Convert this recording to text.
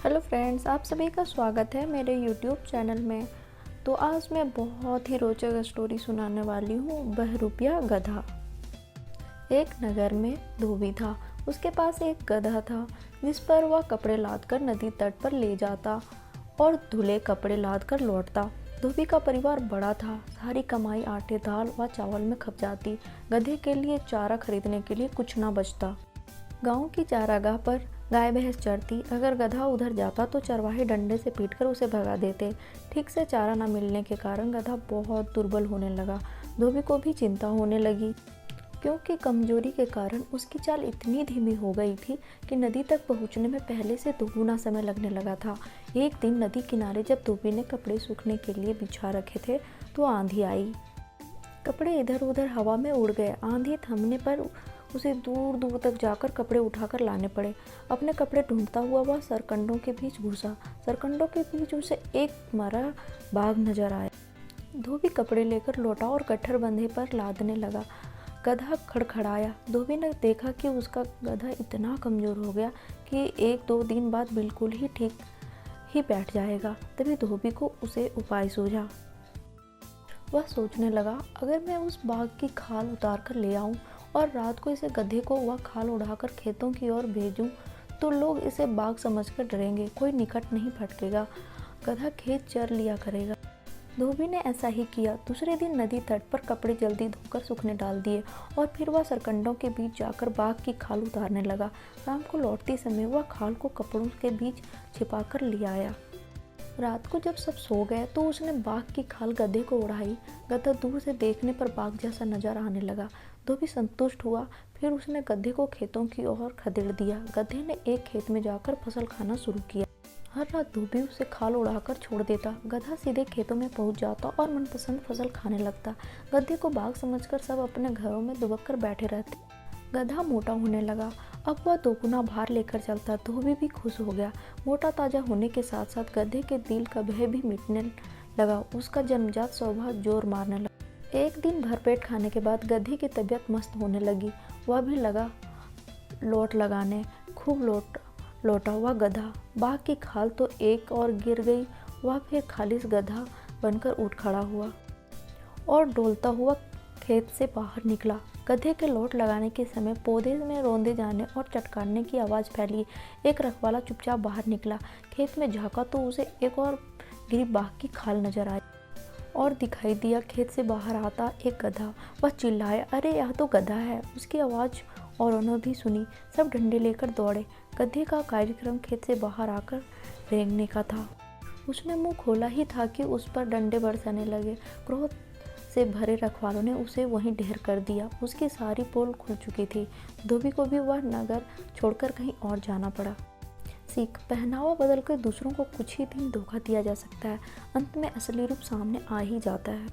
Hello friends, आप सभी का स्वागत है मेरे यूट्यूब चैनल में। तो आज मैं बहुत ही रोचक स्टोरी सुनाने वाली हूँ, बहरूपिया गधा। एक नगर में धोबी था। उसके पास एक गधा था जिस पर वह कपड़े लादकर नदी तट पर ले जाता और धुले कपड़े लादकर लौटता। धोबी का परिवार बड़ा था। सारी कमाई आटे दाल व चावल में खप जाती। गधे के लिए चारा खरीदने के लिए कुछ ना बचता। गांव की चारागाह पर गाय भैंस चरती। अगर गधा उधर जाता तो चरवाहे डंडे से पीटकर उसे भगा देते। ठीक से चारा न मिलने के कारण गधा बहुत दुर्बल होने लगा। धोबी को भी चिंता होने लगी, क्योंकि कमजोरी के कारण उसकी चाल इतनी धीमी हो गई थी कि नदी तक पहुंचने में पहले से दोगुना समय लगने लगा था। एक दिन नदी किनारे जब धोबी ने कपड़े सूखने के लिए बिछा रखे थे तो आंधी आई। कपड़े इधर उधर हवा में उड़ गए। आंधी थमने पर उसे दूर दूर तक जाकर कपड़े उठाकर लाने पड़े। अपने कपड़े ढूंढता हुआ वह सरकंडों के बीच घुसा। सरकंडों के बीच उसे एक मरा बाघ नजर आया। धोबी कपड़े लेकर लौटा और गट्ठर बंधे पर लादने लगा। गधा खड़खड़ाया। धोबी ने देखा कि उसका गधा इतना कमजोर हो गया कि 1-2 दिन बाद बिल्कुल ही ठीक ही बैठ जाएगा। तभी धोबी को उसे उपाय सूझा। वह सोचने लगा, अगर मैं उस बाघ की खाल उतार कर ले आऊं और रात को इसे गधे को वह खाल उड़ाकर खेतों की ओर भेजूं तो लोग इसे बाघ समझकर डरेंगे, कोई निकट नहीं फटकेगा, गधा खेत चर लिया करेगा। धोबी ने ऐसा ही किया। दूसरे दिन नदी तट पर कपड़े जल्दी धोकर सूखने डाल दिए और फिर वह सरकंडों के बीच जाकर बाघ की खाल उतारने लगा। शाम को लौटते समय वह खाल को कपड़ों के बीच छिपाकर ले आया। रात को जब सब सो गए तो उसने बाघ की खाल गधे को उड़ाई। गधा दूर से देखने पर बाघ जैसा नजर आने लगा। धोबी संतुष्ट हुआ। फिर उसने गधे को खेतों की ओर खदेड़ दिया। गधे ने एक खेत में जाकर फसल खाना शुरू किया। हर रात धोबी उसे खाल उड़ाकर छोड़ देता। गधा सीधे खेतों में पहुंच जाता और मनपसंद फसल खाने लगता। गधे को बाघ समझकर सब अपने घरों में दुबक कर बैठे रहते। गधा मोटा होने लगा। अब वह दोगुना भार लेकर चलता। धोबी भी खुश हो गया। मोटा ताजा होने के साथ साथ गधे के दिल का भय भी मिटने लगा। उसका जन्मजात स्वभाव जोर मारने लगा। एक दिन भरपेट खाने के बाद गधे की तबीयत मस्त होने लगी। वह भी लगा लोट लगाने। खूब लौटा हुआ गधा। बाघ की खाल तो एक और गिर गई। वह फिर खालिश गधा बनकर उठ खड़ा हुआ और डोलता हुआ खेत से बाहर निकला। गधे के लोट लगाने के समय पौधे में रौंदे जाने और चटकारने की आवाज़ फैली। एक रखवाला चुपचाप बाहर निकला। खेत में झांका तो उसे एक और गिरी बाघ की खाल नजर आई और दिखाई दिया खेत से बाहर आता एक गधा। वह चिल्लाया, अरे यह तो गधा है। उसकी आवाज़ औरों ने भी सुनी। सब डंडे लेकर दौड़े। गधे का कार्यक्रम खेत से बाहर आकर रेंगने का था। उसने मुंह खोला ही था कि उस पर डंडे बरसाने लगे। क्रोध से भरे रखवालों ने उसे वहीं ढेर कर दिया। उसकी सारी पोल खुल चुकी थी। धोबी को भी वह नगर छोड़कर कहीं और जाना पड़ा। सीख, पहनावा बदलकर दूसरों को कुछ ही दिन धोखा दिया जा सकता है, अंत में असली रूप सामने आ ही जाता है।